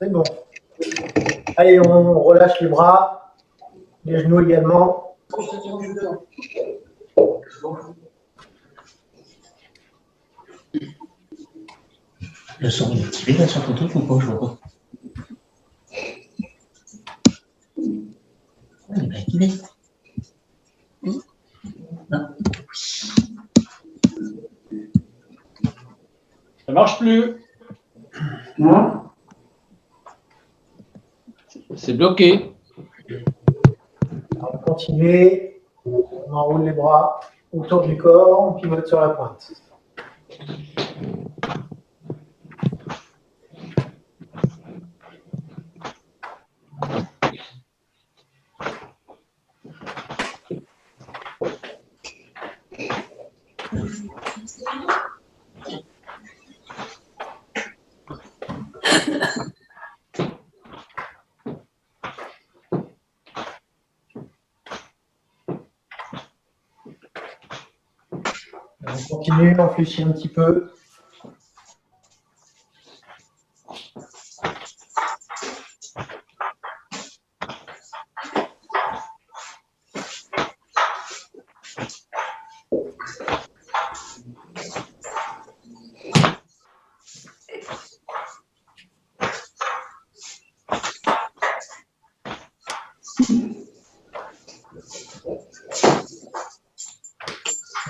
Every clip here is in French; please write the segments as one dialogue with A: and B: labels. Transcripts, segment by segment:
A: C'est bon. Allez, on relâche les bras, les genoux également.
B: Le son est activé là sur ton truc ou pas? Je vois pas. Il est activé. Non.
C: Ça marche plus.
B: Non.
C: C'est bloqué.
A: Alors, on continue. On enroule les bras autour du corps, on pivote sur la pointe. On continue, on fléchit un petit peu.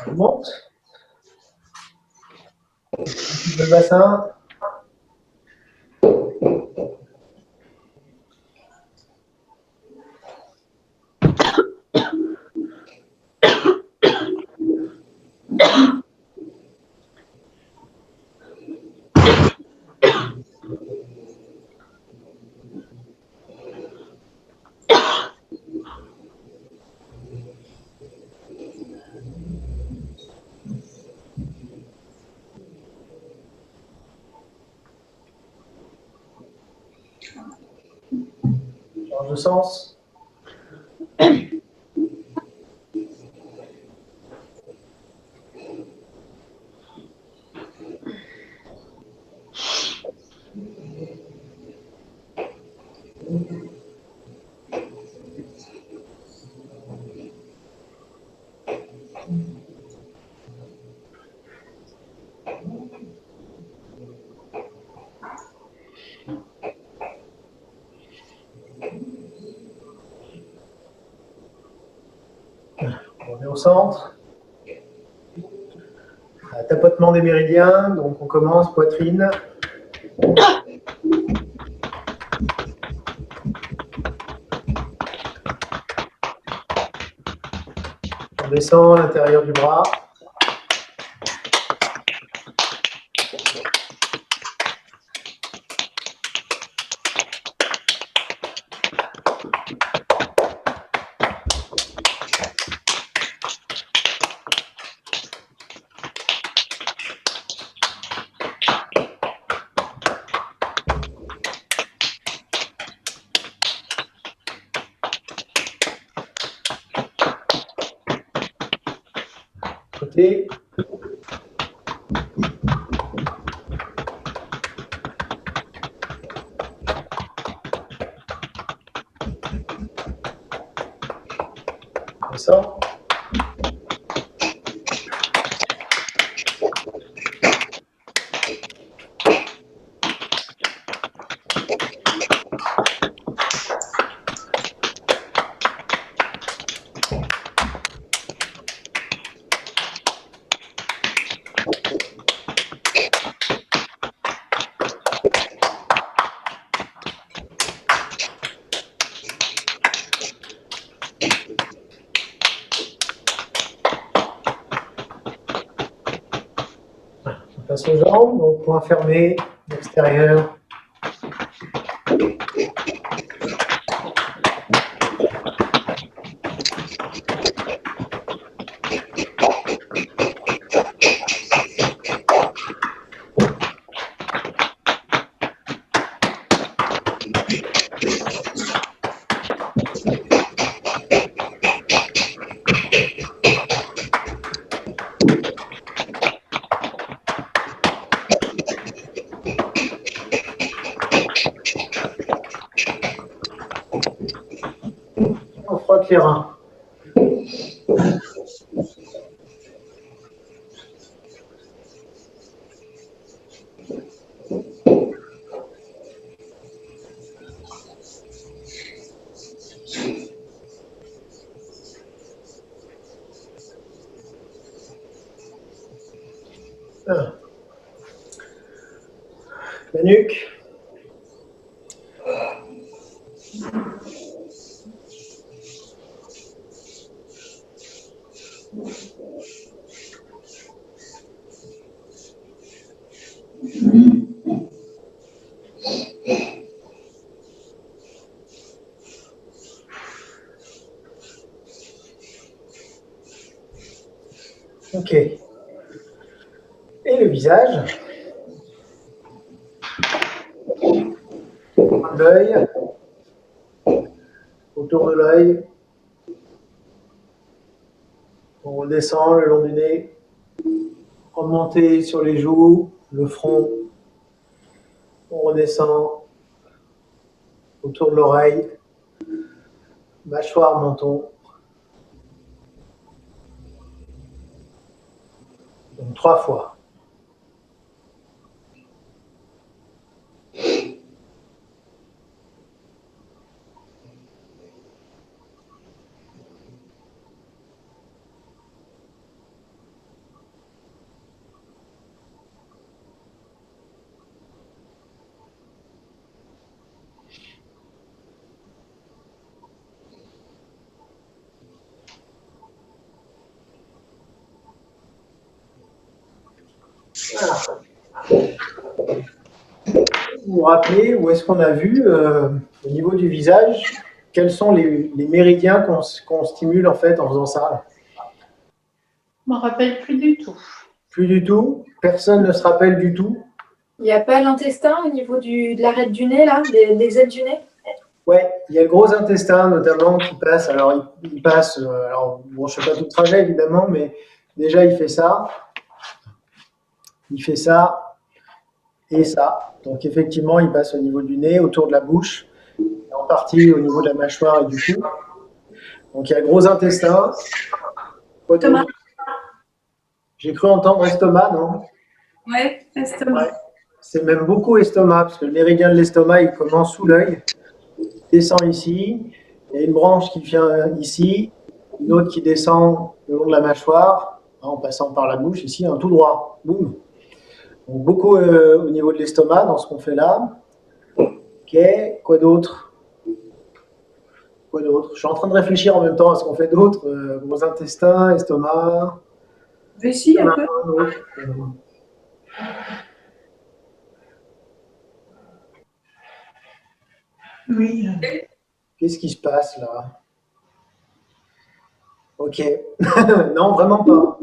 A: On monte. Le bassin. Change de sens. On est au centre. Tapotement des méridiens, donc on commence, poitrine. On descend à l'intérieur du bras. Côté. Descend. On passe aux jambes, donc point fermé, extérieur. les reins. Ah. La nuque. Ok. Et le visage. L'œil. Autour de l'œil. On redescend le long du nez. Remonter sur les joues, le front. On redescend autour de l'oreille. Mâchoire, menton. Donc 3 fois. Vous vous rappelez où est-ce qu'on a vu au niveau du visage quels sont les méridiens qu'on stimule en fait en faisant ça?
D: Je m'en rappelle plus du tout.
A: Plus du tout. Personne ne se rappelle du tout.
E: Il n'y a pas l'intestin au niveau de l'arête du nez, là, des ailes du nez?
A: Ouais, il y a le gros intestin notamment qui passe. Alors il passe. Alors bon, je ne fais pas tout le trajet évidemment, mais déjà il fait ça. Il fait ça et ça. Donc effectivement, il passe au niveau du nez, autour de la bouche, et en partie au niveau de la mâchoire et du cou. Donc il y a le gros intestin. Quoi d'autre?
E: Thomas.
A: J'ai cru entendre estomac, non?
E: Ouais, estomac.
A: Ouais. C'est même beaucoup estomac, parce que le méridien de l'estomac, il commence sous l'œil, descend ici, il y a une branche qui vient ici, une autre qui descend le long de la mâchoire, en passant par la bouche ici, tout droit. Boum. Donc beaucoup au niveau de l'estomac dans ce qu'on fait là. Ok, quoi d'autre? Quoi d'autre? Je suis en train de réfléchir en même temps à ce qu'on fait d'autre. Gros intestin, estomac.
E: Vessie, un peu.
B: Oui.
A: Qu'est-ce qui se passe là? Ok. Non, vraiment pas.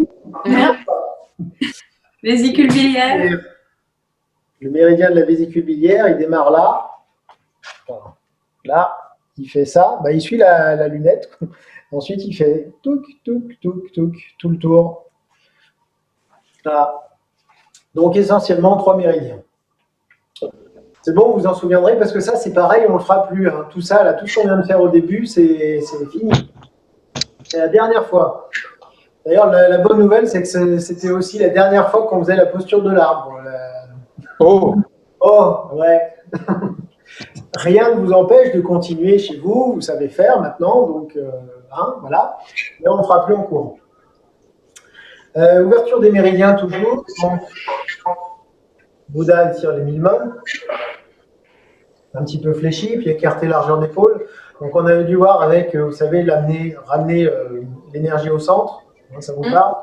E: Vésicule biliaire.
A: Le méridien de la vésicule biliaire, il démarre là. Enfin, là, il fait ça. Bah, il suit la lunette. Ensuite, il fait touc, touc, touc, touc, tout le tour. Là. Donc, essentiellement, 3 méridiens. C'est bon, vous vous en souviendrez, parce que ça, c'est pareil, on ne le fera plus. Hein. Tout ça, là, tout ce qu'on vient de faire au début, c'est fini. C'est la dernière fois. D'ailleurs, la bonne nouvelle, c'est que c'était aussi la dernière fois qu'on faisait la posture de l'arbre.
C: Oh,
A: Oh, ouais. Rien ne vous empêche de continuer chez vous, vous savez faire maintenant, donc voilà. Mais on ne fera plus en cours. Ouverture des méridiens toujours. Donc, Bouddha tire les 1000 mains. Un petit peu fléchi, puis écarter largeur d'épaule. Donc on avait dû voir avec, vous savez, ramener l'énergie au centre. Ça vous parle?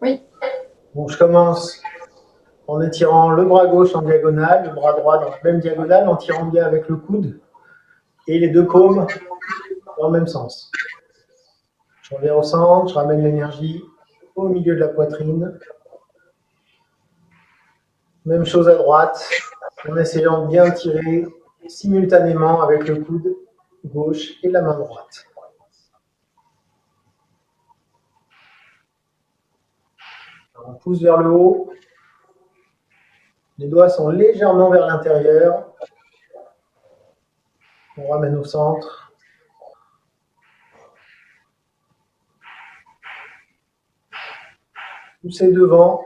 E: Oui.
A: Bon, je commence en étirant le bras gauche en diagonale, le bras droit dans la même diagonale, en tirant bien avec le coude et les deux paumes dans le même sens. Je reviens au centre, je ramène l'énergie au milieu de la poitrine. Même chose à droite, en essayant de bien tirer simultanément avec le coude gauche et la main droite. On pousse vers le haut. Les doigts sont légèrement vers l'intérieur. On ramène au centre. pousser devant.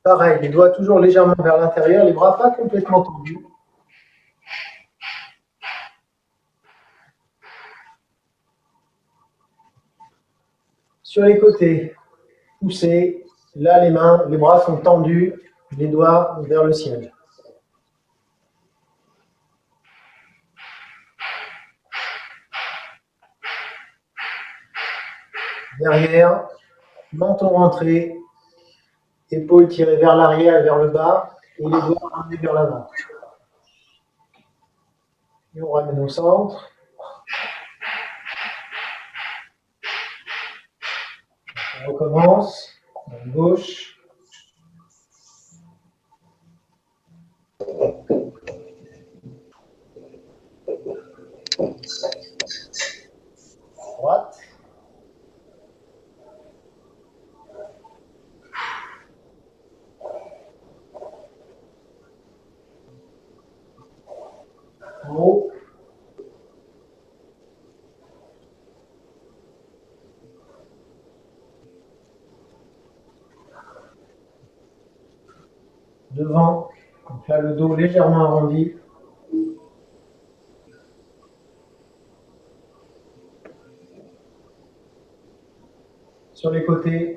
A: Pareil, les doigts toujours légèrement vers l'intérieur, les bras pas complètement tendus. Sur les côtés, pousser. Là, les bras sont tendus, les doigts vers le ciel. Derrière, menton rentré, épaules tirées vers l'arrière et vers le bas, et les doigts ramenés vers l'avant. Et on ramène au centre. On recommence, main gauche. Droite. Haut. Devant, donc là le dos légèrement arrondi. Sur les côtés.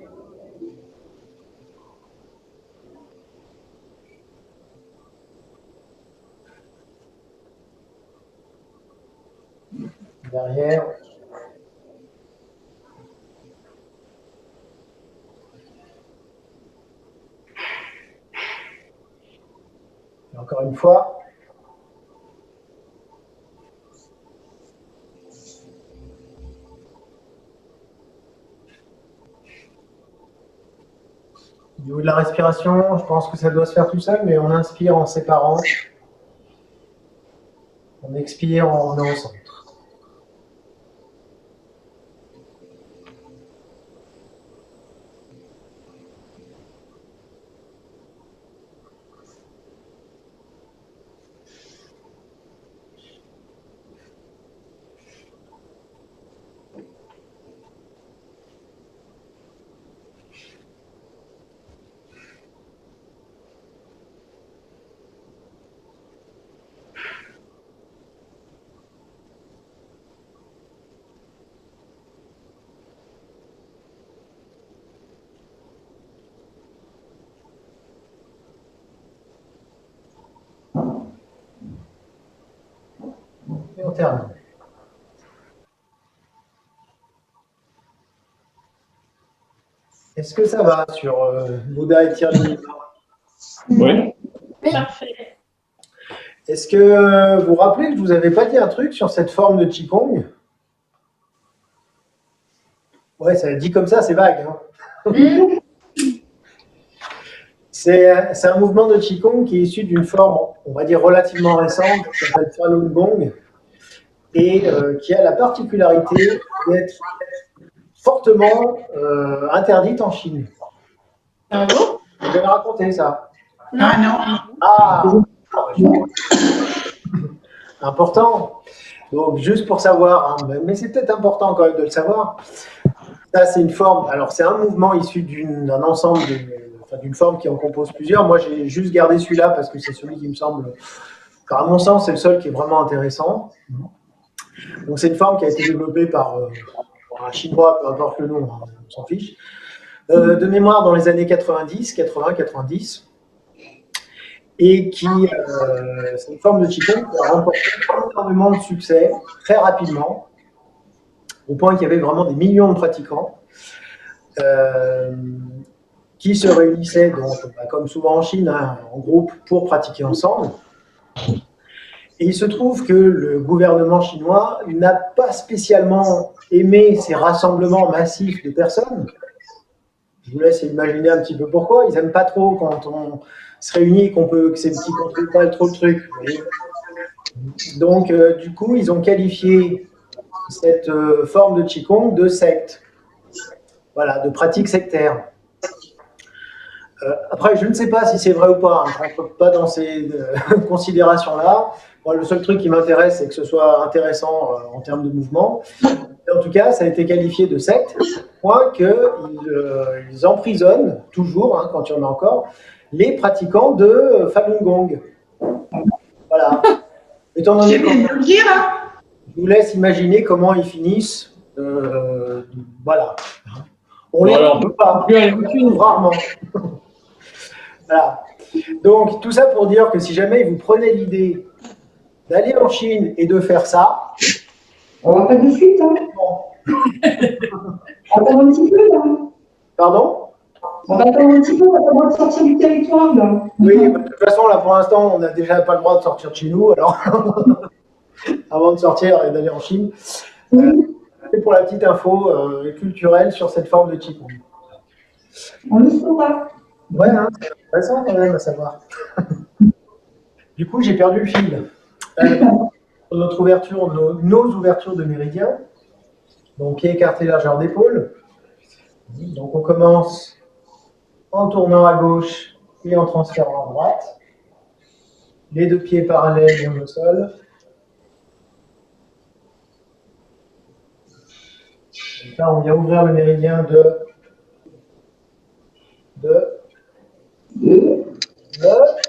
A: Derrière. Et encore une fois. Au niveau de la respiration, je pense que ça doit se faire tout seul, mais on inspire en séparant. On expire en revenant au centre. Et on termine. Est-ce que ça va sur Bouddha et Tirli?
C: Oui.
D: Parfait.
A: Est-ce que vous vous rappelez que je vous avais pas dit un truc sur cette forme de Qigong? Ouais, ça dit comme ça, c'est vague. Hein. C'est un mouvement de Qigong qui est issu d'une forme, on va dire, relativement récente, qui s'appelle Falun Gong, et qui a la particularité d'être fortement interdite en Chine.
D: Ah bon?
A: Je vais le raconter ça.
D: Ah non.
A: Ah, important. Donc, juste pour savoir, hein, mais c'est peut-être important quand même de le savoir. Ça, c'est une forme. Alors, c'est un mouvement issu d'un ensemble, d'une forme qui en compose plusieurs. Moi, j'ai juste gardé celui-là parce que c'est celui qui me semble, à mon sens, c'est le seul qui est vraiment intéressant. Donc, c'est une forme qui a été développée par un Chinois, peu importe le nom, hein, on s'en fiche. De mémoire dans les années 90, 80, 90. Et qui, c'est une forme de Qigong qui a remporté énormément de succès très rapidement, au point qu'il y avait vraiment des millions de pratiquants qui se réunissaient, donc, comme souvent en Chine, hein, en groupe pour pratiquer ensemble. Et il se trouve que le gouvernement chinois n'a pas spécialement aimé ces rassemblements massifs de personnes. Je vous laisse imaginer un petit peu pourquoi. Ils n'aiment pas trop quand on se réunit et que ces petits ne contrôlent pas trop le truc. Donc, du coup, ils ont qualifié cette forme de Qigong de secte. Voilà, de pratique sectaire. Après, je ne sais pas si c'est vrai ou pas. Hein, je ne rentre pas dans ces considérations-là. Moi, le seul truc qui m'intéresse, c'est que ce soit intéressant en termes de mouvement. En tout cas, ça a été qualifié de secte, au point qu'ils emprisonnent toujours, hein, quand il y en a encore, les pratiquants de Falun Gong. Voilà. Étant donné
D: C'est bien de le dire, hein.
A: je vous laisse imaginer comment ils finissent. Voilà. On les
C: Alors,
A: retrouve pas,
C: plus rien aucune.
A: rarement. Voilà. Donc, tout ça pour dire que si jamais vous prenez l'idée d'aller en Chine et de faire ça,
F: On va pas de suite, hein. On va attendre un petit peu, là.
A: pardon?
F: On va attendre un petit peu, on va pas le droit de sortir du territoire, là.
A: Oui, bah, de toute façon, là, pour l'instant, on n'a déjà pas le droit de sortir de chez nous, alors, avant de sortir et d'aller en Chine. C'est pour la petite info culturelle sur cette forme de Qigong.
F: On le saura.
A: Ouais, hein, c'est intéressant quand même à savoir. Du coup, j'ai perdu le fil. Notre ouverture, nos ouvertures de méridien, donc écarté largeur d'épaule. Donc on commence en tournant à gauche et en transférant à droite. Les deux pieds parallèles vers le sol. Donc là, on vient ouvrir le méridien de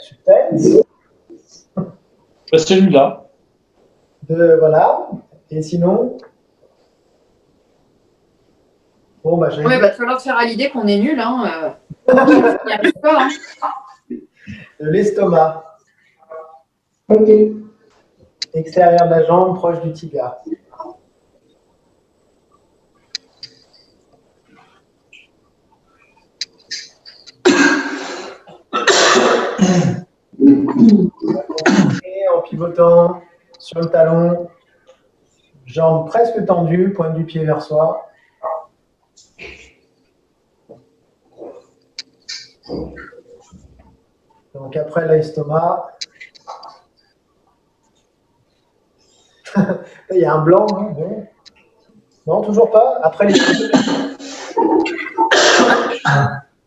A: suspense.
C: Bah, celui-là.
A: Voilà. Et sinon, bon, bah, j'ai
E: Ouais, va falloir te faire à l'idée qu'on est nul. Hein. On n'y arrive pas. Hein.
A: de l'estomac,
F: Ok.
A: extérieur de la jambe, proche du tibia. Et en pivotant sur le talon, jambes presque tendues, pointe du pied vers soi. Donc après l'estomac, il y a un blanc. Hein, bon. Non, toujours pas. Après les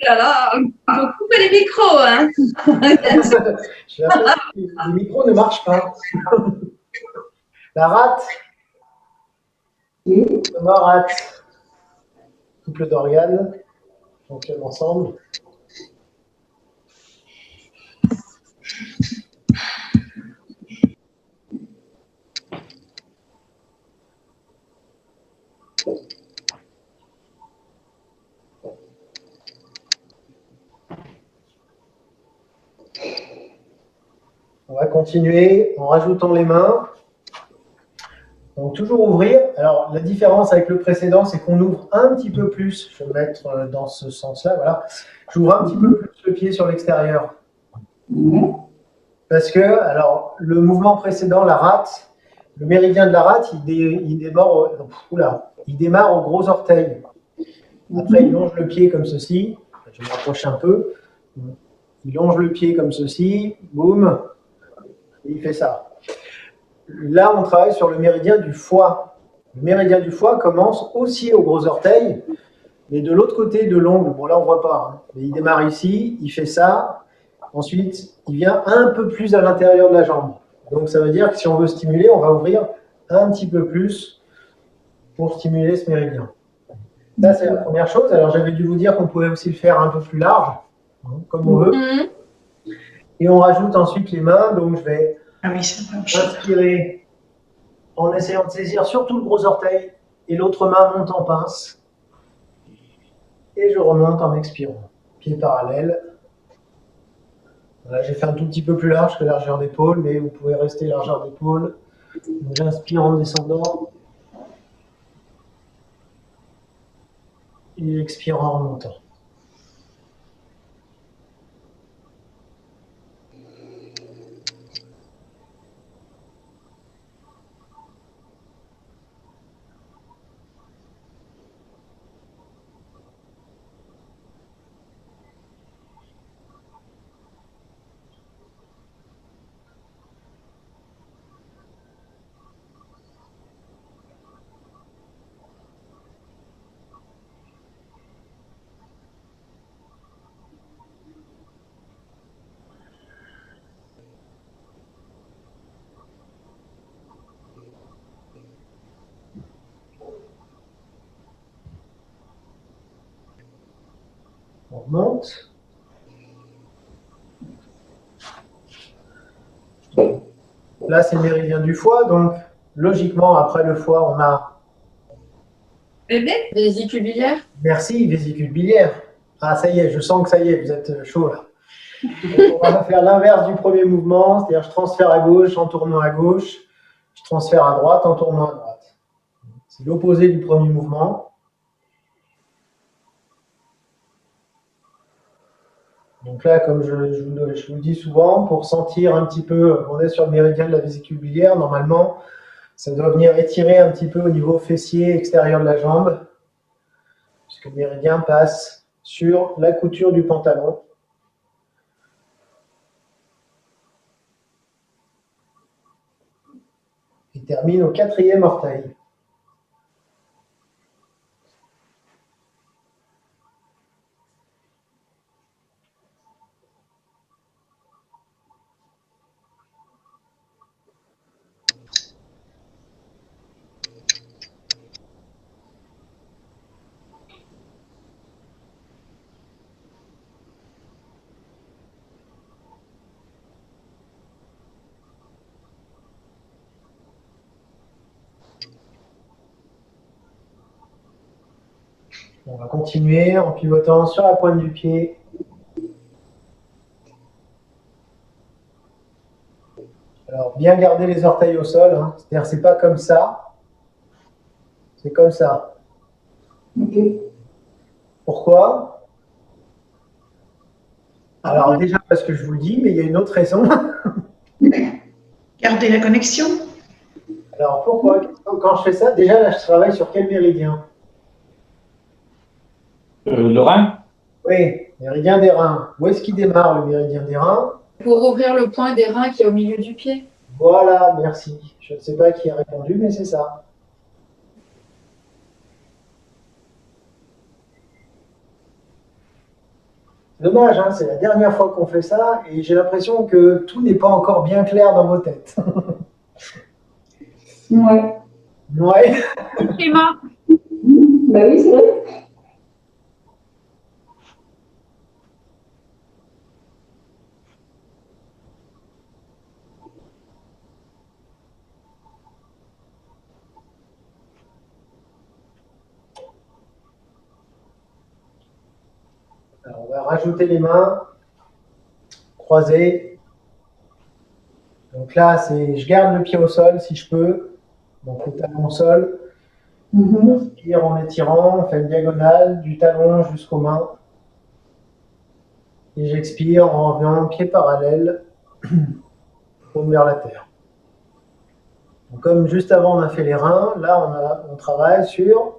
G: Là, là, il faut couper les micros, hein.
A: J'ai l'impression que les micros ne marchent pas. La rate. L'estomac, rate. Couple d'organes. Fonctionnent ensemble. On va continuer en rajoutant les mains. Donc toujours ouvrir. Alors la différence avec le précédent, c'est qu'on ouvre un petit peu plus. Je vais me mettre dans ce sens-là. Voilà. J'ouvre un petit peu plus le pied sur l'extérieur. Parce que, alors, le mouvement précédent, la rate, le méridien de la rate, il démarre au gros orteil. Après, il longe le pied comme ceci. Je vais me rapprocher un peu. Il longe le pied comme ceci. Boum. Et il fait ça. Là, on travaille sur le méridien du foie. Le méridien du foie commence aussi au gros orteil, mais de l'autre côté de l'ongle. Bon, là, on ne voit pas. Hein, mais il démarre ici, il fait ça. Ensuite, il vient un peu plus à l'intérieur de la jambe. Donc, ça veut dire que si on veut stimuler, on va ouvrir un petit peu plus pour stimuler ce méridien. Ça, c'est la première chose. Alors, j'avais dû vous dire qu'on pouvait aussi le faire un peu plus large, hein, comme on veut. Et on rajoute ensuite les mains. Donc, je vais inspirer en essayant de saisir surtout le gros orteil et l'autre main monte en pince. Et je remonte en expirant. Pied parallèle. Voilà, j'ai fait un tout petit peu plus large que largeur d'épaule, mais vous pouvez rester largeur d'épaule. J'inspire en descendant. Et j'expire en remontant. On remonte. Là, c'est le méridien du foie, donc logiquement, après le foie, on a,
G: Bébé?
E: Vésicule biliaire.
A: merci, vésicule biliaire. Ah, ça y est, je sens que ça y est, vous êtes chaud là. Donc, on va faire l'inverse du premier mouvement, c'est-à-dire je transfère à gauche en tournant à gauche, je transfère à droite en tournant à droite. C'est l'opposé du premier mouvement. Donc là, comme je vous le dis souvent, pour sentir un petit peu, on est sur le méridien de la vésicule biliaire, normalement, ça doit venir étirer un petit peu au niveau fessier extérieur de la jambe, puisque le méridien passe sur la couture du pantalon. Et termine au 4e orteil. On va continuer en pivotant sur la pointe du pied. Alors, bien garder les orteils au sol, hein. C'est-à-dire c'est pas comme ça, c'est comme ça.
F: Ok.
A: Pourquoi? Alors déjà parce que je vous le dis, mais il y a une autre raison.
D: Gardez la connexion.
A: Alors pourquoi? Quand je fais ça, déjà là je travaille sur quel méridien?
C: Le rein?
A: Oui, méridien des reins. Où est-ce qu'il démarre le méridien des reins?
E: Pour ouvrir le point des reins qui est au milieu du pied.
A: Voilà, merci. Je ne sais pas qui a répondu, mais c'est ça. Dommage, hein, c'est la dernière fois qu'on fait ça et j'ai l'impression que tout n'est pas encore bien clair dans vos têtes.
F: Ouais.
A: Ouais.
G: Emma.
F: Bah oui, c'est vrai.
A: Alors, on va rajouter les mains croisées. Donc là, c'est je garde le pied au sol si je peux. Donc le talon au sol. On inspire en étirant, on fait une diagonale du talon jusqu'aux mains. Et j'expire en revenant pied parallèle, paume vers la terre. Donc, comme juste avant on a fait les reins, là on travaille sur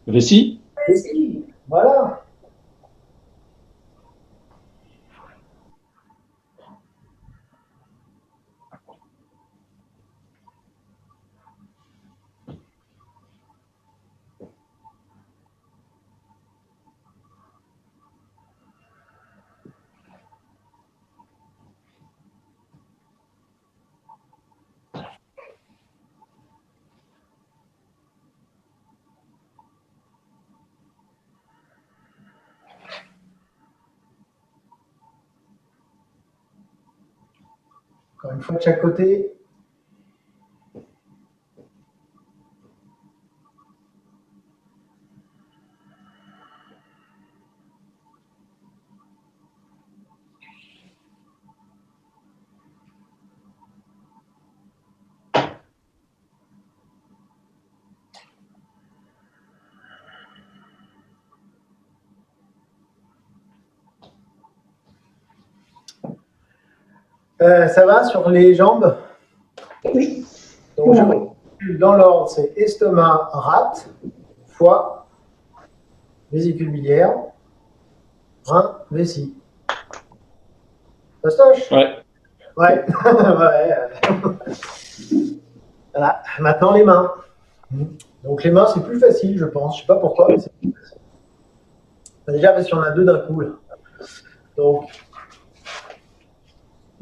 C: Vessie?
A: vessie. Voilà. Encore une fois de chaque côté. Ça va sur les jambes?
F: Oui.
A: Donc, je recule dans l'ordre, c'est estomac, rate, foie, vésicule biliaire, rein, vessie. Fastoche?
C: Ouais.
A: Ouais. Ouais. Voilà. Maintenant, les mains. Donc, les mains, c'est plus facile, je pense. Je ne sais pas pourquoi, mais c'est plus facile. Déjà, parce qu'il y en a deux d'un coup, là. Donc,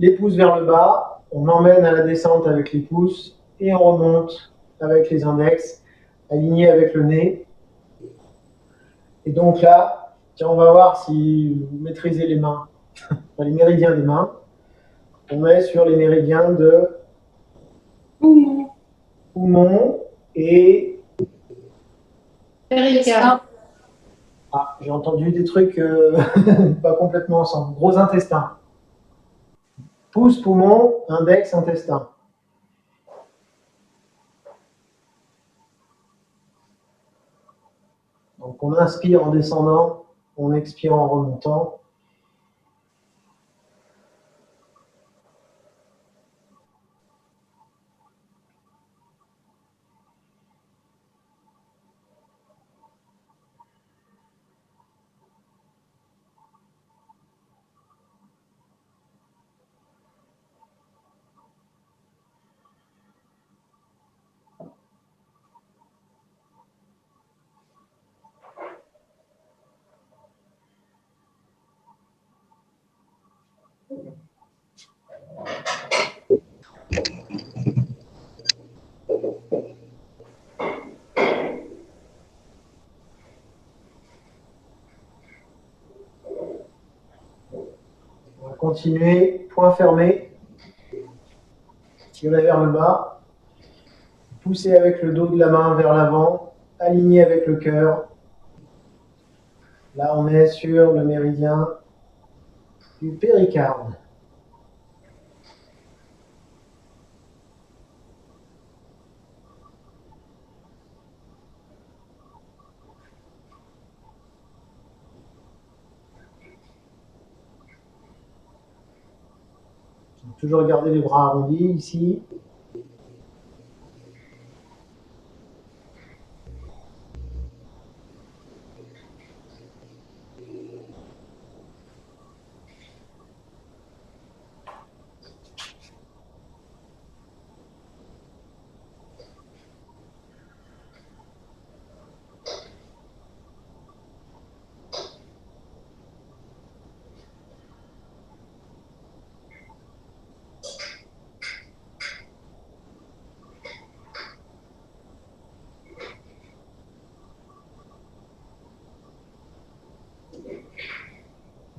A: les pouces vers le bas, on emmène à la descente avec les pouces et on remonte avec les index, alignés avec le nez. Et donc là, Tiens, on va voir si vous maîtrisez les mains, enfin, les méridiens des mains. On met sur les méridiens de
D: Poumon.
A: poumon et...
D: Péricarde.
A: Ah, j'ai entendu des trucs pas complètement ensemble. Gros intestin. Pouce, poumon, index, intestin. Donc on inspire en descendant, on expire en remontant. On va continuer, point fermé, tirer vers le bas, pousser avec le dos de la main vers l'avant, aligner avec le cœur. Là, on est sur le méridien du péricarde. Toujours garder les bras arrondis ici.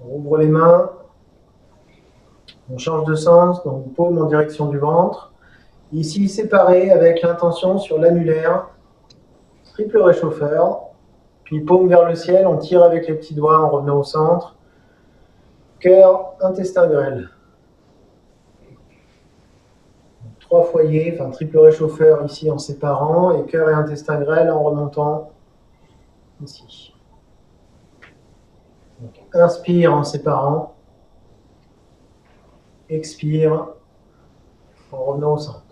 A: On ouvre les mains, on change de sens, donc paume en direction du ventre. Ici, séparé avec l'intention sur l'annulaire, triple réchauffeur. Puis paume vers le ciel, on tire avec les petits doigts en revenant au centre. Cœur, intestin grêle. 3 foyers, enfin triple réchauffeur ici en séparant, et cœur et intestin grêle en remontant ici. Donc, inspire en séparant, expire en revenant au centre.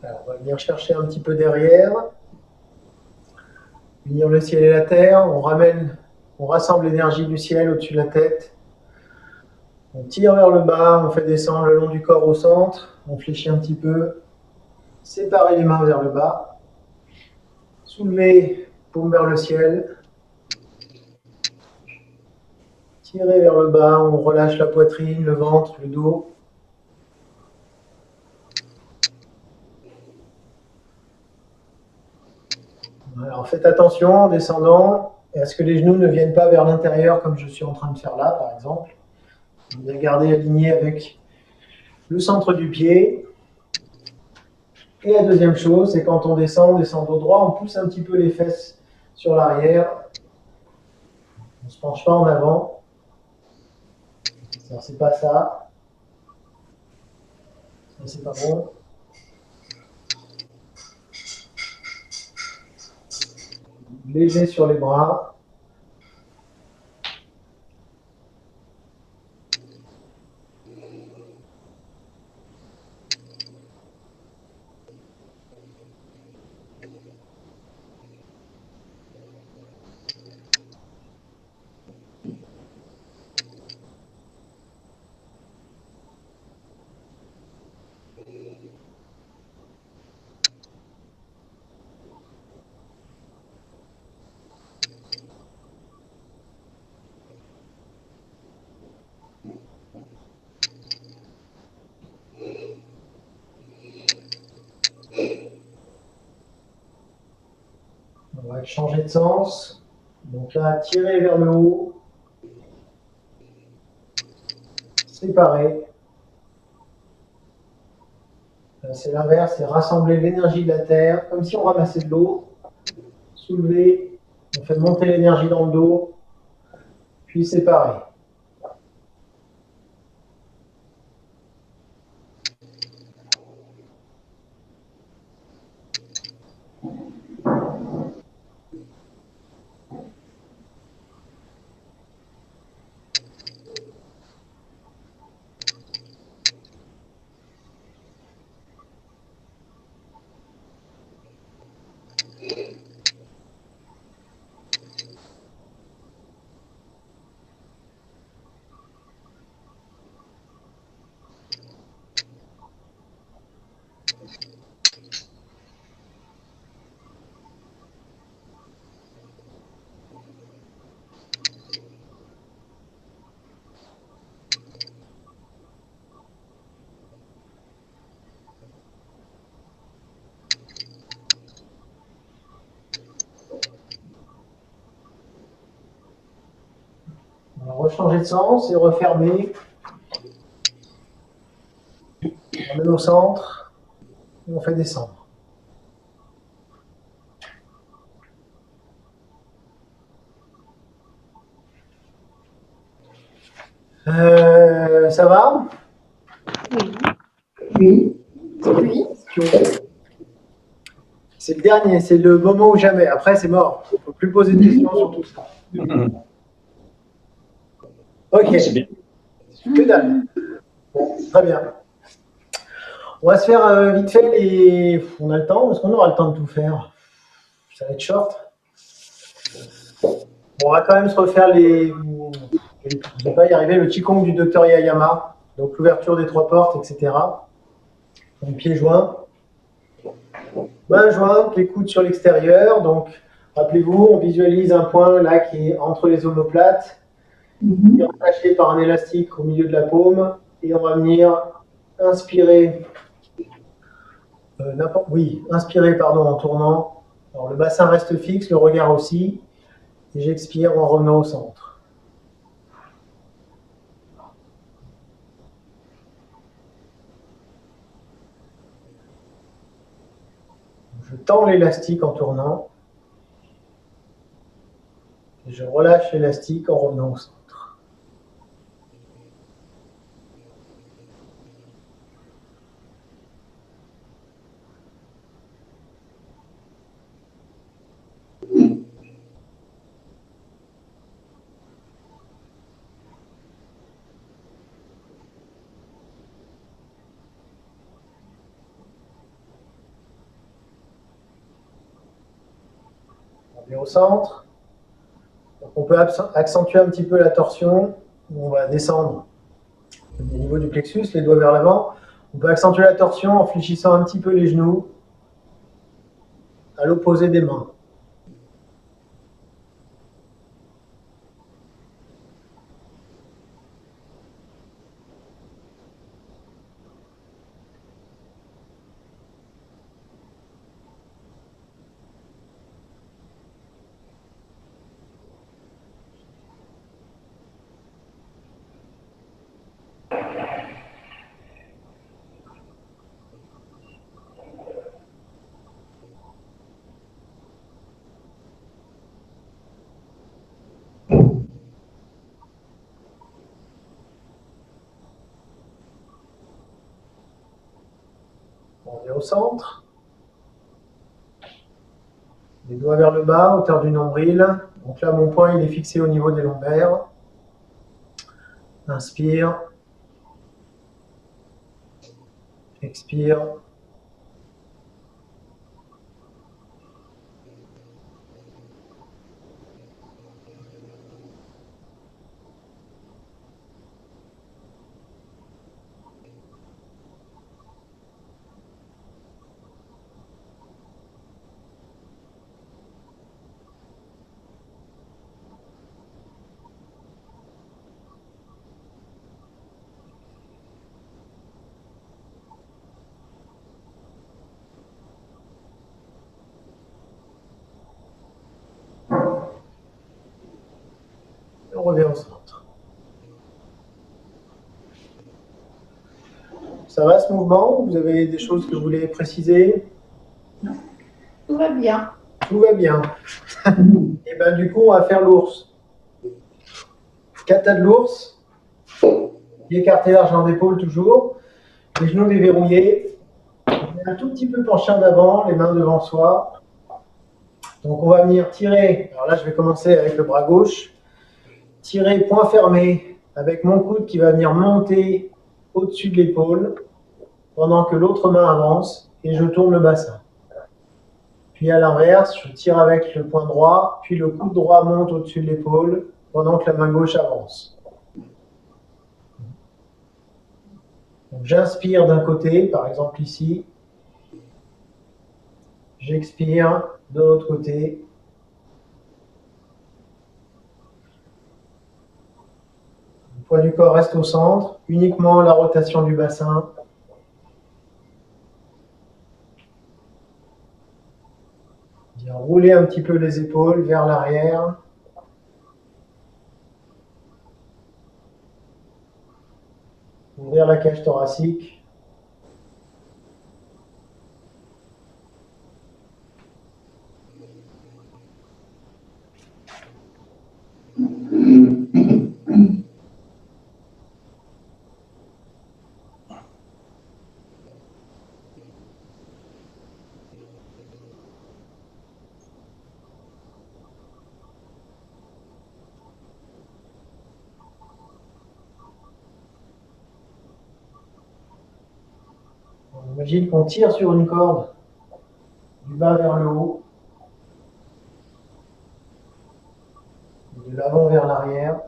A: Alors, on va venir chercher un petit peu derrière, unir le ciel et la terre, on rassemble l'énergie du ciel au-dessus de la tête, on tire vers le bas, on fait descendre le long du corps au centre, on fléchit un petit peu, séparer les mains vers le bas, soulever, paume vers le ciel, tirer vers le bas, on relâche la poitrine, le ventre, le dos. Alors faites attention en descendant à ce que les genoux ne viennent pas vers l'intérieur comme je suis en train de faire là par exemple. Bien garder aligné avec le centre du pied. Et la deuxième chose, c'est quand on descend dos droit, on pousse un petit peu les fesses sur l'arrière. On ne se penche pas en avant. C'est pas ça. Ça c'est pas bon. léger sur les bras. On va changer de sens. Donc là, tirer vers le haut. Séparer. Là, c'est l'inverse, c'est rassembler l'énergie de la Terre, comme si on ramassait de l'eau. Soulever, on fait monter l'énergie dans le dos, puis séparer. On va rechanger de sens et refermer. On ramène au centre et on fait descendre. Ça va?
F: Oui.
E: Oui.
A: C'est le dernier, c'est le moment ou jamais. Après, c'est mort. Il ne faut plus poser de questions sur tout ça. Ok.
C: C'est bien.
A: Que dalle. Bon, très bien. On va se faire vite fait les. On a le temps? Est-ce qu'on aura le temps de tout faire? Ça va être short. Bon, on va quand même se refaire les. Je ne vais pas y arriver. Le Qigong du docteur Yayama. Donc l'ouverture des 3 portes, etc. Donc pieds joints. Main jointe, les coudes sur l'extérieur. Donc rappelez-vous, on visualise un point là qui est entre les omoplates, qui est attaché par un élastique au milieu de la paume. Et on va venir inspirer. Inspirer en tournant. Alors, le bassin reste fixe, le regard aussi. Et j'expire en revenant au centre. Je tends l'élastique en tournant. Et je relâche l'élastique en revenant au centre. On revient au centre. Donc, on peut accentuer un petit peu la torsion. On va descendre au niveau du plexus, les doigts vers l'avant. On peut accentuer la torsion en fléchissant un petit peu les genoux à l'opposé des mains. On revient au centre. Les doigts vers le bas, hauteur du nombril. Donc là, mon poing, il est fixé au niveau des lombaires. Inspire. Expire. Et on revient au centre. Ça va ce mouvement? Vous avez des choses que vous voulez préciser?
D: Tout va bien.
A: Tout va bien. Et bien du coup, on va faire l'ours. Kata de l'ours. Pied écarté, largeur d'épaule toujours. Les genoux déverrouillés. On est un tout petit peu penché en avant, les mains devant soi. Donc on va venir tirer. Alors là, je vais commencer avec le bras gauche. Tirer poing fermé avec mon coude qui va venir monter au-dessus de l'épaule pendant que l'autre main avance et je tourne le bassin. Puis à l'inverse, je tire avec le poing droit, puis le coude droit monte au-dessus de l'épaule pendant que la main gauche avance. J'inspire d'un côté, par exemple ici. J'expire de l'autre côté. Le poids du corps reste au centre, uniquement la rotation du bassin. Bien rouler un petit peu les épaules vers l'arrière. Ouvrir la cage thoracique. On imagine qu'on tire sur une corde du bas vers le haut, de l'avant vers l'arrière.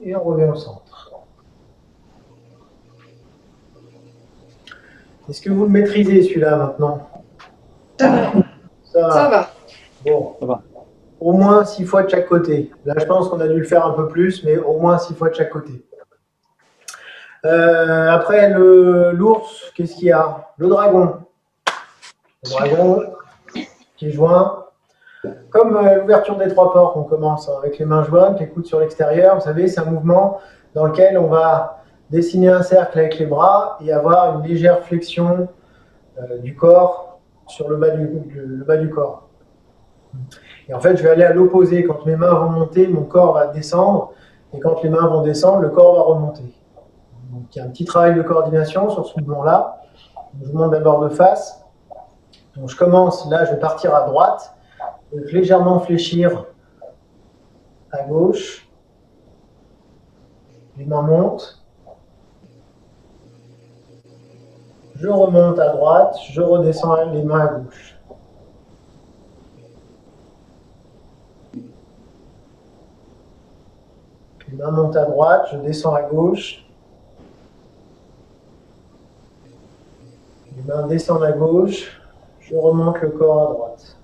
A: Et on revient au centre. Est-ce que vous le maîtrisez celui-là maintenant?
G: Ça va.
A: Ça va.
E: Ça va.
A: Bon.
C: Ça va.
A: Au moins 6 fois de chaque côté. Là, je pense qu'on a dû le faire un peu plus, mais au moins 6 fois de chaque côté. Après l'ours, qu'est-ce qu'il y a? Le dragon. Le dragon, pieds joints. Comme l'ouverture des 3 portes, on commence avec les mains jointes, les coudes sur l'extérieur. Vous savez, c'est un mouvement dans lequel on va dessiner un cercle avec les bras et avoir une légère flexion du corps sur le bas du corps. Et en fait, je vais aller à l'opposé. Quand mes mains vont monter, mon corps va descendre. Et quand les mains vont descendre, le corps va remonter. Donc, il y a un petit travail de coordination sur ce mouvement-là. Je vous montre d'abord de face. Donc, je commence, là, je vais partir à droite. Donc, légèrement fléchir à gauche. Les mains montent. Je remonte à droite. Je redescends les mains à gauche. Les mains montent à droite. Je descends à gauche. Les mains descendent à gauche. Je remonte le corps à droite.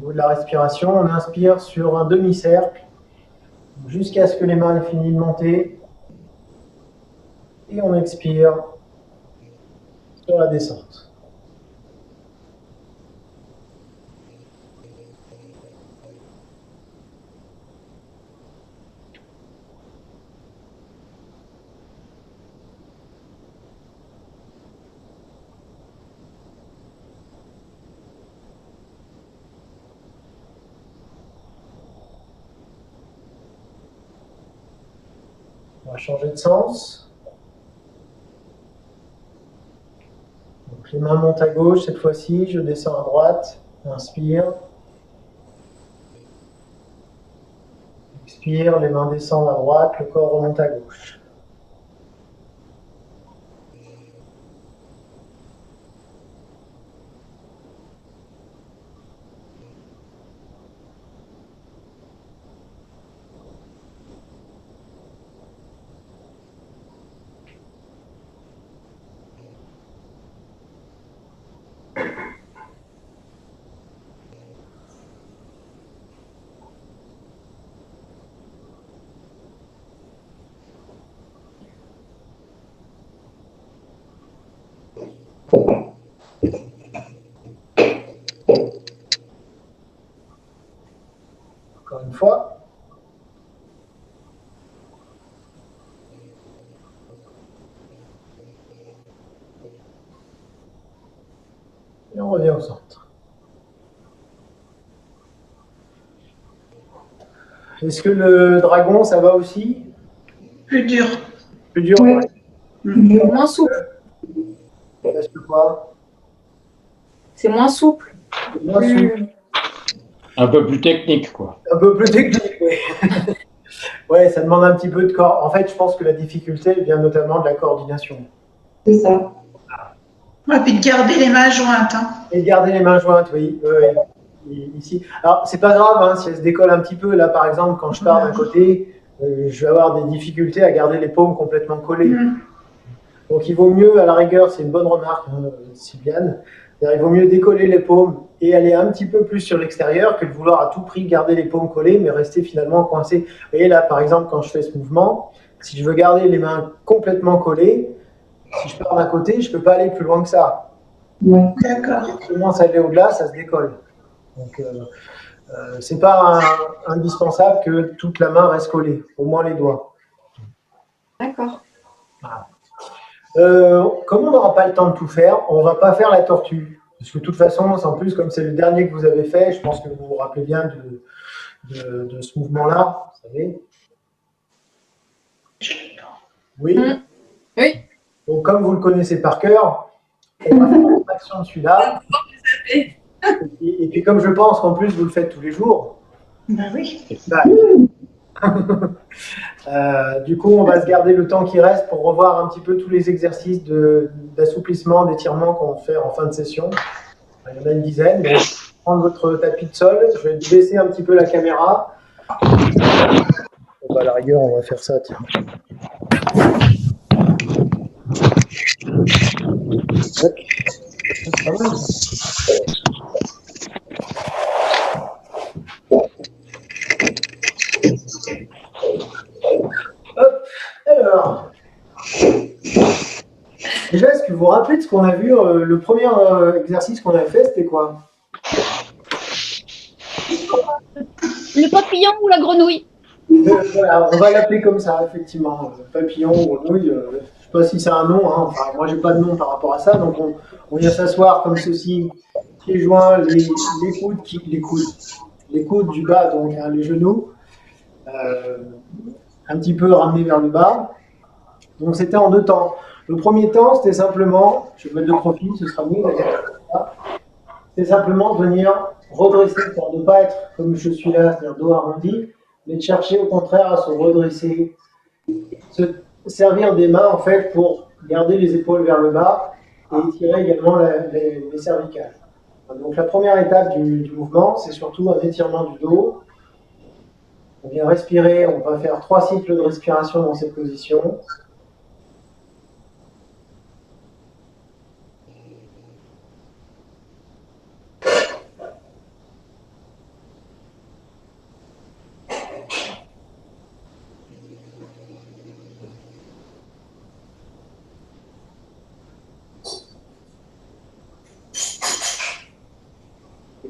A: niveau de la respiration, on inspire sur un demi-cercle jusqu'à ce que les mains aient fini de monter. Et on expire sur la descente. On va changer de sens. Donc, les mains montent à gauche cette fois-ci, je descends à droite, inspire. Expire, les mains descendent à droite, le corps remonte à gauche. Encore une fois. Et on revient au centre. Est-ce que le dragon, ça va aussi?
G: Plus dur.
A: Plus dur?
F: Ouais.
E: Moins souple.
A: Parce que quoi?
E: C'est moins souple.
A: Moins souple.
C: Un peu plus technique, quoi.
A: Un peu plus technique, oui. Ouais, ça demande un petit peu de corps. En fait, je pense que la difficulté vient notamment de la coordination.
F: C'est ça.
G: Ouais, puis de garder les mains jointes. Hein.
A: Et de garder les mains jointes, oui. Ici. Alors, c'est pas grave hein, si elles se décollent un petit peu. Là, par exemple, quand je pars d'un côté, je vais avoir des difficultés à garder les paumes complètement collées. Donc, il vaut mieux, à la rigueur, c'est une bonne remarque, hein, Sylviane, il vaut mieux décoller les paumes et aller un petit peu plus sur l'extérieur que de vouloir à tout prix garder les paumes collées, mais rester finalement coincé. Vous voyez là, par exemple, quand je fais ce mouvement, si je veux garder les mains complètement collées, si je pars d'un côté, je ne peux pas aller plus loin que ça.
F: Ouais.
G: D'accord.
A: Si je commence à aller au-delà, ça se décolle. Donc, ce n'est pas indispensable que toute la main reste collée, au moins les doigts.
E: D'accord.
A: Voilà. Comme on n'aura pas le temps de tout faire, on ne va pas faire la tortue. Parce que de toute façon, en plus, comme c'est le dernier que vous avez fait, je pense que vous vous rappelez bien de ce mouvement-là, vous savez. Oui.
E: Oui.
A: Donc, comme vous le connaissez par cœur, on va faire une fraction de celui-là. Et puis, comme je pense qu'en plus, vous le faites tous les jours,
G: Ben oui.
A: Du coup, on va se garder le temps qui reste pour revoir un petit peu tous les exercices d'assouplissement, d'étirement qu'on va faire en fin de session. Il y en a une dizaine. Donc, prendre votre tapis de sol. Je vais baisser un petit peu la caméra. À la rigueur, on va faire ça. Tiens. C'est pas mal, ça. Hop, alors. Déjà, est-ce que vous vous rappelez de ce qu'on a vu, le premier exercice qu'on a fait, c'était quoi?
H: Le papillon ou la grenouille?
A: Voilà, on va l'appeler comme ça, effectivement. Papillon, grenouille, je ne sais pas si c'est un nom, hein. Enfin, moi, j'ai pas de nom par rapport à ça, donc on vient s'asseoir comme ceci, pieds joints, les coudes du bas, donc hein, les genoux, un petit peu ramenés vers le bas. Donc c'était en deux temps. Le premier temps, c'était simplement, je vais mettre de profil, ce sera mieux d'ailleurs. C'est simplement de venir redresser, c'est-à-dire de ne pas être comme je suis là, c'est-à-dire dos arrondi, mais de chercher au contraire à se redresser, se servir des mains en fait pour garder les épaules vers le bas et étirer également les cervicales. Donc la première étape du mouvement, c'est surtout un étirement du dos. On vient respirer, on va faire 3 cycles de respiration dans cette position.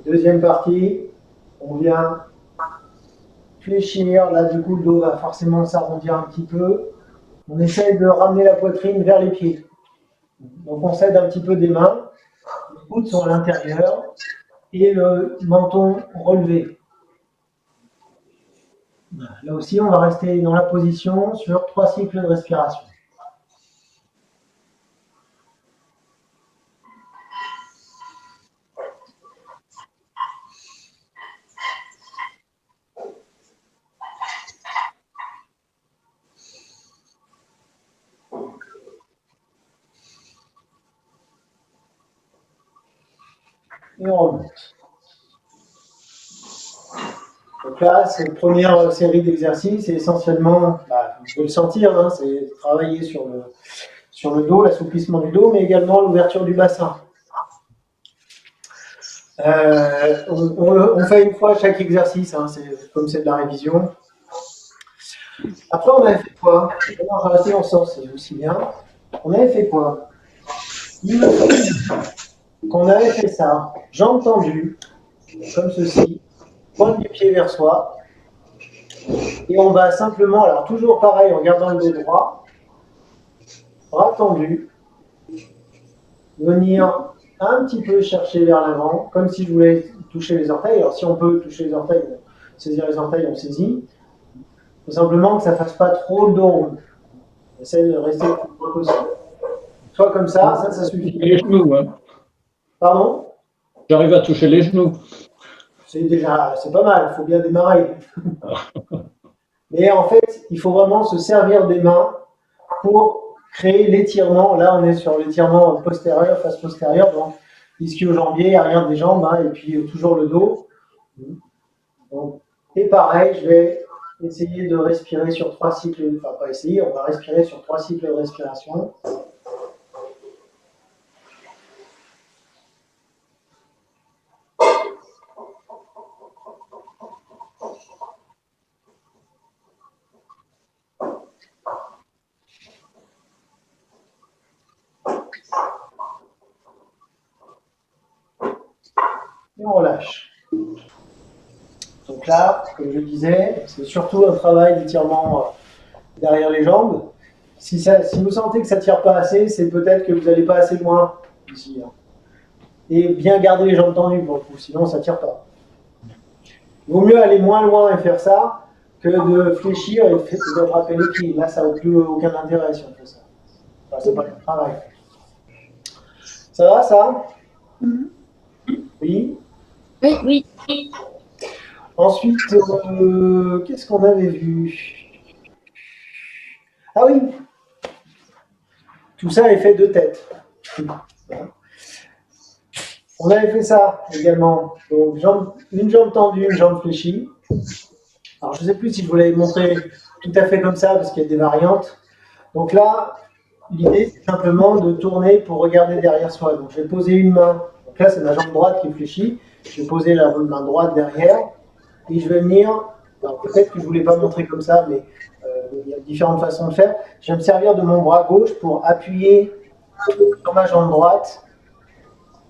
A: Deuxième partie, on vient fléchir. Là, du coup, le dos va forcément s'arrondir un petit peu. On essaye de ramener la poitrine vers les pieds. Donc, on s'aide un petit peu des mains. Les coudes sont à l'intérieur et le menton relevé. Là aussi, on va rester dans la position sur 3 cycles de respiration. Et on remonte. Donc là, cette première série d'exercices, c'est essentiellement, vous pouvez le sentir, hein, c'est travailler sur le dos, l'assouplissement du dos, mais également l'ouverture du bassin. On fait une fois chaque exercice, hein, comme c'est de la révision. Après, on avait fait quoi? On va rester ensemble, c'est aussi bien. On avait fait quoi? Il me semble qu'on avait fait ça, jambes tendues, comme ceci, pointe du pied vers soi, et on va simplement, alors toujours pareil, en gardant le dos droit, bras tendus, venir un petit peu chercher vers l'avant, comme si je voulais toucher les orteils. Alors si on peut toucher les orteils, saisir les orteils, on saisit. Il faut simplement que ça ne fasse pas trop le dos rond. On essaie de rester le plus proche possible. Soit comme ça suffit.
C: Les genoux, hein.
A: Pardon?
C: J'arrive à toucher les genoux.
A: C'est pas mal, il faut bien démarrer. Mais en fait, il faut vraiment se servir des mains pour créer l'étirement. Là, on est sur l'étirement postérieur, face postérieure, donc ischio-jambier, arrière des jambes, hein, et puis toujours le dos. Donc, et pareil, je vais essayer de respirer sur 3 cycles, enfin pas essayer, on va respirer sur 3 cycles de respiration. Et on relâche. Donc là, comme je disais, c'est surtout un travail d'étirement derrière les jambes. Si vous sentez que ça ne tire pas assez, c'est peut-être que vous n'allez pas assez loin ici. Hein. Et bien garder les jambes tendues pour le coup, sinon ça ne tire pas. Il vaut mieux aller moins loin et faire ça que de fléchir et d'attraper les pieds. Là, ça n'a plus aucun intérêt si on fait ça. Enfin, c'est pas le travail. Ça va, ça? Oui.
H: Oui.
A: Ensuite, qu'est-ce qu'on avait vu? Ah oui, tout ça est fait de tête. On avait fait ça également. Donc, une jambe tendue, une jambe fléchie. Alors, je ne sais plus si je vous l'avais montré tout à fait comme ça, parce qu'il y a des variantes. Donc là, l'idée, c'est simplement de tourner pour regarder derrière soi. Donc, je vais poser une main. Donc là, c'est ma jambe droite qui est fléchie. Je vais poser la main droite derrière. Et je vais venir, alors peut-être que je ne vous l'ai pas montré comme ça, mais il y a différentes façons de faire. Je vais me servir de mon bras gauche pour appuyer sur ma jambe droite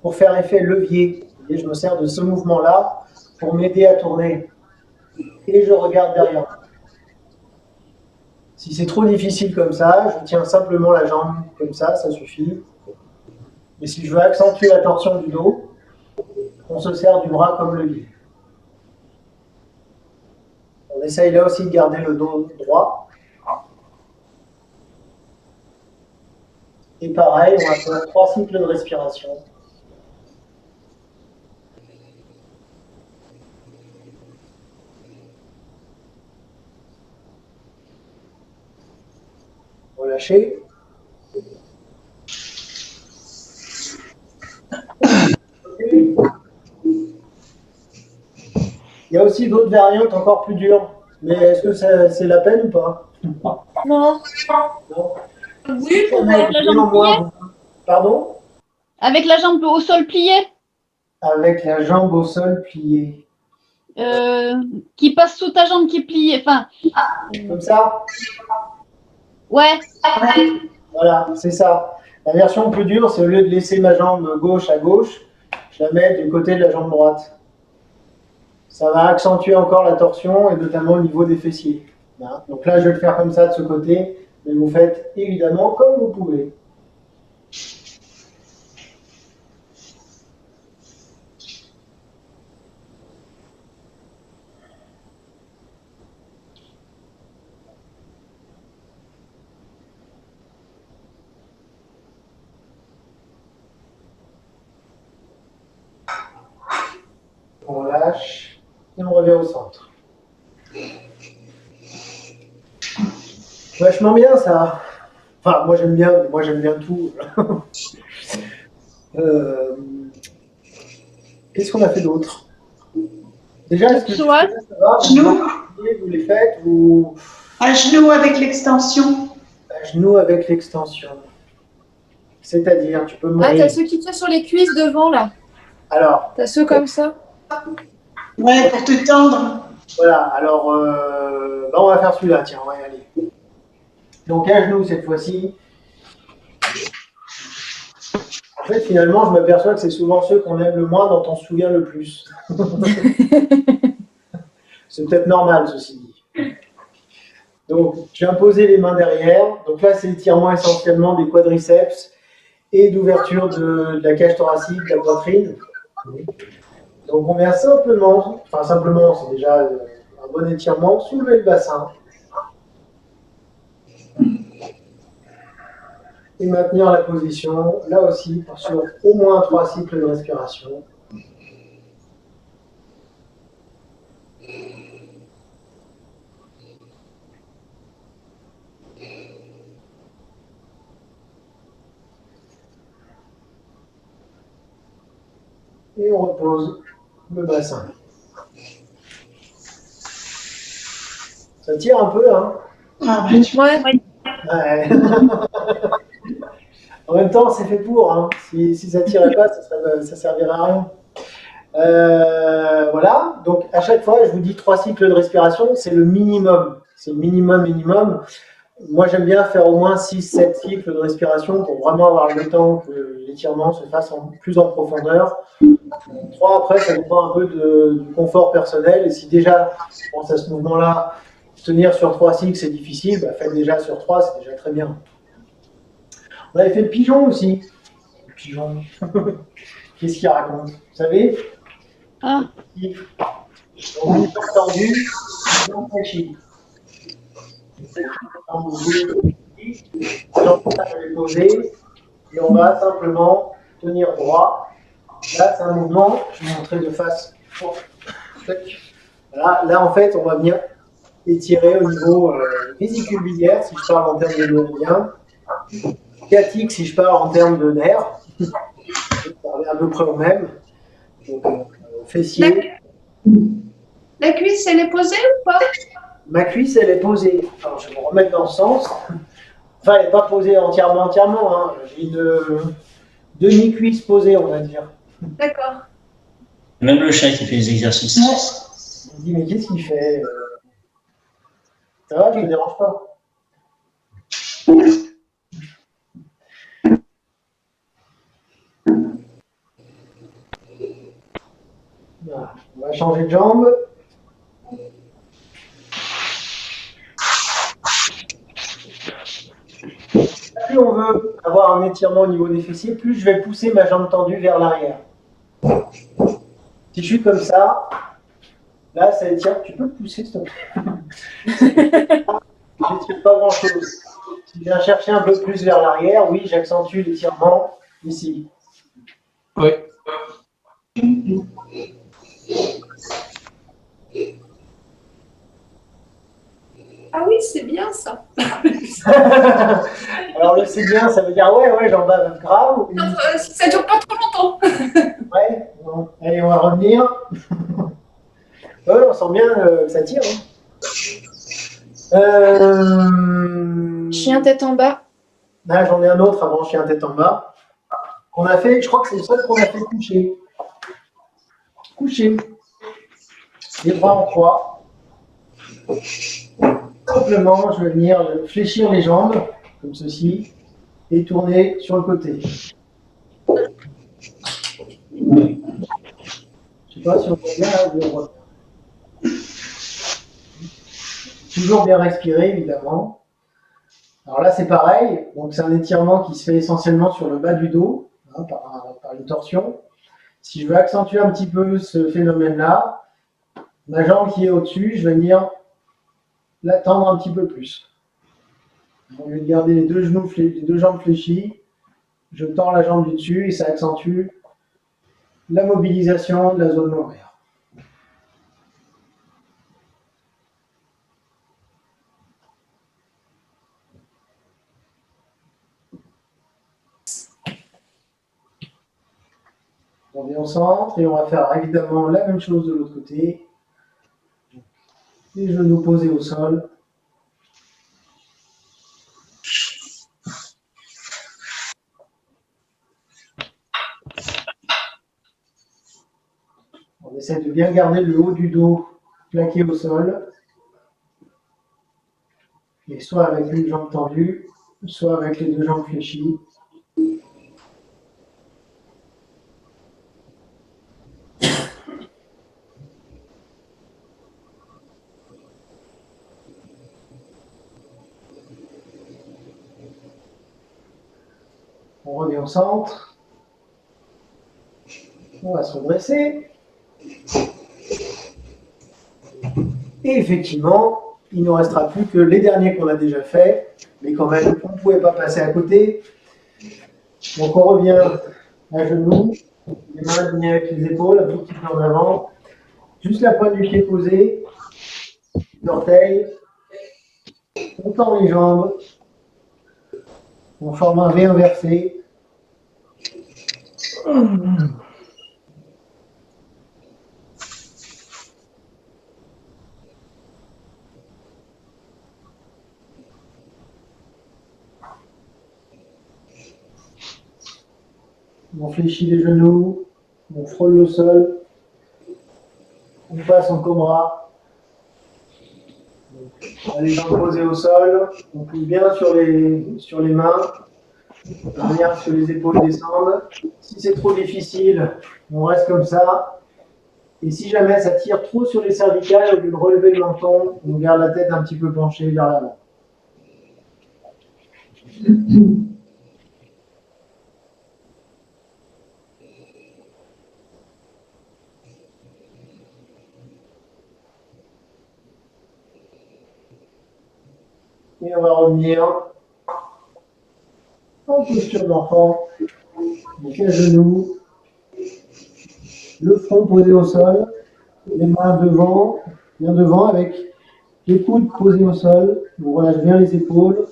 A: pour faire effet levier. Et je me sers de ce mouvement-là pour m'aider à tourner. Et je regarde derrière. Si c'est trop difficile comme ça, je tiens simplement la jambe comme ça suffit. Et si je veux accentuer la torsion du dos, on se sert du bras comme levier. On essaye là aussi de garder le dos droit. Et pareil, on va faire 3 cycles de respiration. Relâchez. Il y a aussi d'autres variantes encore plus dures. Mais est-ce que c'est la peine ou pas?
H: Non.
A: Non.
G: Oui, pour
H: Avec la jambe pliée.
A: Pardon?
H: Avec la jambe au sol pliée.
A: Avec la jambe au sol pliée.
H: Qui passe sous ta jambe qui est pliée. Enfin,
A: Comme ça?
H: ouais.
A: Voilà, c'est ça. La version plus dure, c'est au lieu de laisser ma jambe gauche à gauche, je la mets du côté de la jambe droite. ça va accentuer encore la torsion et notamment au niveau des fessiers. Voilà. Donc là, je vais le faire comme ça de ce côté, mais vous faites évidemment comme vous pouvez. On lâche et on revient au centre. Vachement bien ça. Enfin, moi j'aime bien tout. Qu'est-ce qu'on a fait d'autre? Déjà, est-ce que
H: Soit.
A: ça va? Vous les faites ou
F: À genoux avec l'extension.
A: à genoux avec l'extension? C'est-à-dire, tu peux me
E: Ah, t'as ceux qui tiennent sur les cuisses devant, là.
A: Alors,
E: T'as ceux comme ça.
F: Ouais, pour te tendre.
A: voilà, alors on va faire celui-là, tiens, ouais, allez. Donc à genoux cette fois-ci. En fait, finalement, je m'aperçois que c'est souvent ceux qu'on aime le moins dont on se souvient le plus. C'est peut-être normal, ceci dit. Donc, je viens poser les mains derrière. Donc là, c'est l'étirement essentiellement des quadriceps et d'ouverture de la cage thoracique, de la poitrine. Donc, on vient simplement, c'est déjà un bon étirement, soulever le bassin. Et maintenir la position, là aussi, sur au moins 3 cycles de respiration. Et on repose le bassin. Ça tire un peu, hein?
F: Ah, bah,
E: Ouais.
A: Ouais. En même temps, c'est fait pour. Hein. Si ça ne tirait pas, ça servirait à rien. Voilà. Donc, à chaque fois, je vous dis 3 cycles de respiration, c'est le minimum. C'est le minimum. Moi, j'aime bien faire au moins 6-7 cycles de respiration pour vraiment avoir le temps que l'étirement se fasse plus en profondeur. 3 après, ça dépend un peu du confort personnel. Et si déjà, je pense à ce mouvement-là, tenir sur 3 cycles, c'est difficile, bah, faites déjà sur 3, c'est déjà très bien. On avait fait le pigeon aussi. Le pigeon. Qu'est-ce qu'il raconte? Vous savez?
H: Ah.
A: On est tendu, on fléchit. On va les poser et on va simplement tenir droit. Là, c'est un mouvement, je vais montrer de face. Voilà, là, en fait, on va venir étirer au niveau vésicule biliaire, si je parle en termes de méridien, sciatique, si je parle en termes de nerfs, à peu près au même. Donc, fessier.
G: La cuisse, elle est posée ou pas?
A: Ma cuisse, elle est posée. Alors, je vais me remettre dans le sens. Enfin, elle n'est pas posée entièrement. Hein. J'ai une demi-cuisse posée, on va dire.
G: D'accord.
B: Même le chat qui fait les exercices.
A: Ouais. Il me dit, mais qu'est-ce qu'il fait? Ça va, je ne te dérange pas? Voilà. On va changer de jambe. Plus on veut avoir un étirement au niveau des fessiers, plus je vais pousser ma jambe tendue vers l'arrière. Si je suis comme ça, là, ça étire. Tu peux le pousser, s'il te plaît? Je n'étire pas grand-chose. Si je viens chercher un peu plus vers l'arrière, oui, j'accentue l'étirement ici.
C: Oui.
G: Ah oui, c'est bien ça.
A: Alors, le c'est bien, ça veut dire ouais, j'en bave grave.
G: Non, ça dure pas trop longtemps.
A: Ouais, bon. Allez, on va revenir. Ouais, on sent bien que ça tire. Hein.
E: Chien tête en bas.
A: Là, j'en ai un autre avant chien tête en bas. On a fait, je crois que c'est le seul qu'on a fait coucher. Coucher. Les bras en croix. Simplement, je vais venir fléchir les jambes, comme ceci, et tourner sur le côté. Je ne sais pas si on voit bien, là, on voit. Toujours bien respirer, évidemment. Alors là, c'est pareil. Donc, c'est un étirement qui se fait essentiellement sur le bas du dos, hein, par une torsion. Si je veux accentuer un petit peu ce phénomène-là, ma jambe qui est au-dessus, je vais venir la tendre un petit peu plus. Au lieu de garder les deux jambes fléchies, je tends la jambe du dessus et ça accentue la mobilisation de la zone lombaire. On revient au centre et on va faire évidemment la même chose de l'autre côté. Les genoux posés au sol. On essaie de bien garder le haut du dos plaqué au sol. Et soit avec une jambe tendue, soit avec les deux jambes fléchies. On revient au centre. On va se redresser. Et effectivement, il ne nous restera plus que les derniers qu'on a déjà faits, mais quand même, on ne pouvait pas passer à côté. Donc on revient à genoux, les mains alignées avec les épaules, un tout petit peu en avant. Juste la pointe du pied posée, l'orteil. On tend les jambes. On forme un V inversé. On fléchit les genoux, on frôle le sol, on passe en cobra. On a les jambes posées au sol, on pousse bien sur les mains, on regarde sur les épaules descendent. Si c'est trop difficile, on reste comme ça. Et si jamais ça tire trop sur les cervicales, au lieu de relever le menton, on garde la tête un petit peu penchée vers l'avant. Et on va revenir en posture d'enfant, donc à genoux, le front posé au sol, les mains devant, bien devant avec les coudes posés au sol. On relâche bien les épaules.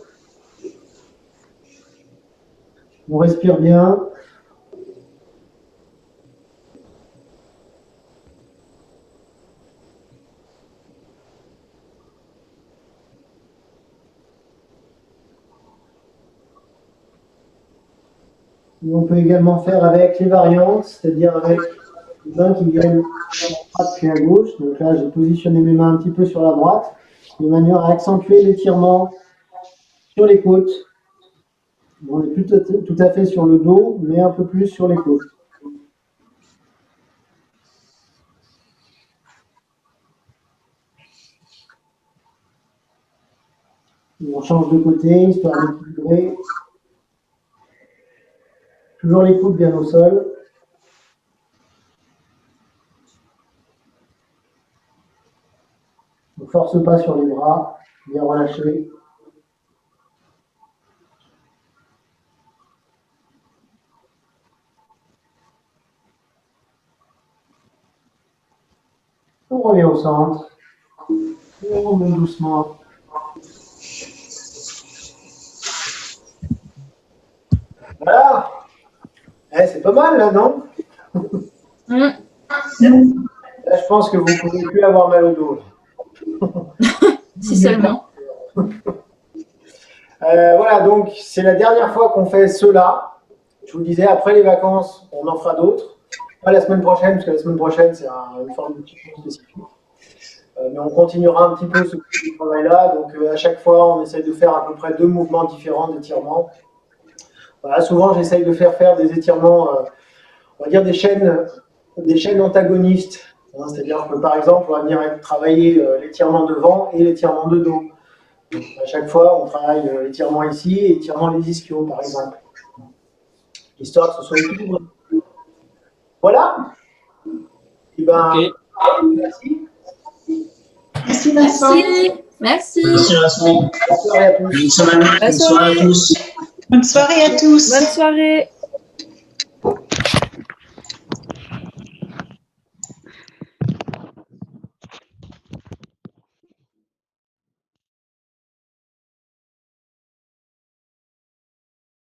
A: On respire bien. Et on peut également faire avec les variantes, c'est-à-dire avec les mains qui viennent à droite puis à gauche. Donc là, j'ai positionné mes mains un petit peu sur la droite, de manière à accentuer l'étirement sur les côtes. On n'est plus tout à fait sur le dos, mais un peu plus sur les côtes. Et on change de côté, histoire d'équilibrer. Toujours les coudes bien au sol. Ne force pas sur les bras, bien relâcher. On revient au centre. Et on remonte doucement. Voilà. Eh, c'est pas mal là, non? Là, je pense que vous ne pouvez plus avoir mal au dos.
E: Si seulement.
A: Voilà, donc c'est la dernière fois qu'on fait cela. Je vous le disais, après les vacances, on en fera d'autres. Pas la semaine prochaine, parce que la semaine prochaine, c'est une forme de petit peu spécifique. Mais on continuera un petit peu ce petit travail-là. Donc à chaque fois, on essaye de faire à peu près 2 mouvements différents d'étirement. Voilà, souvent, j'essaye de faire des étirements, on va dire des chaînes antagonistes Hein, c'est-à-dire que par exemple, on va venir travailler l'étirement devant et l'étirement de dos. Donc, à chaque fois, on travaille l'étirement ici et l'étirement des ischios, par exemple. Histoire que ce soit équilibré. Voilà. Et ben, merci.
D: Merci Vincent.
E: Merci.
B: Merci Vincent.
A: Bonne soirée à tous.
B: Bonne semaine. Bonne soirée à tous.
F: Bonne soirée à tous.
E: Bonne soirée.